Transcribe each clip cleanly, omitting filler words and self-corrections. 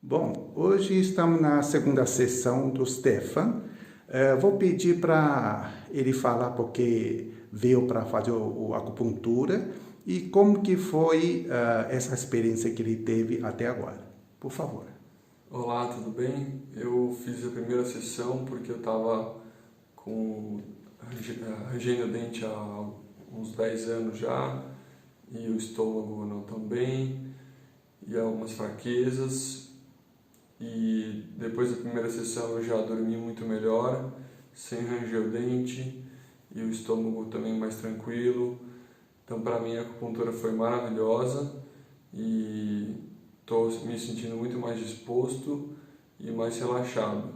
Bom, hoje estamos na segunda sessão do Stefan. Vou pedir para ele falar porque veio para fazer a acupuntura e como que foi essa experiência que ele teve até agora. Por favor. Olá, tudo bem? Eu fiz a primeira sessão porque eu estava rangendo o dente há uns 10 anos já e o estômago não tão bem e algumas fraquezas. E depois da primeira sessão eu já dormi muito melhor, sem ranger o dente e o estômago também mais tranquilo. Então para mim a acupuntura foi maravilhosa e estou me sentindo muito mais disposto e mais relaxado.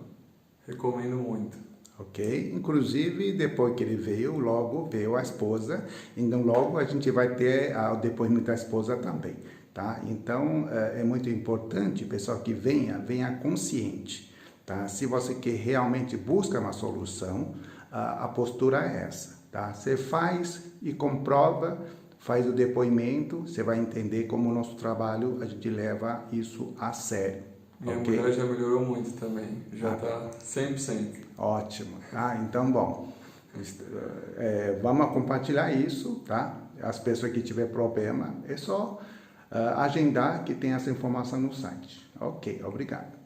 Recomendo muito. Ok? Inclusive, depois que ele veio, logo veio a esposa. Então, logo a gente vai ter o depoimento da esposa também, tá? Então, é muito importante, pessoal, que venha consciente, tá? Se você quer realmente busca uma solução, a postura é essa, tá? Você faz e comprova, faz o depoimento, você vai entender como o nosso trabalho, a gente leva isso a sério. Minha Okay? mulher já melhorou muito também, já está 100%. Ótimo. Então, bom, vamos compartilhar isso, tá? As pessoas que tiver problema, é só agendar que tem essa informação no site. Ok, obrigado.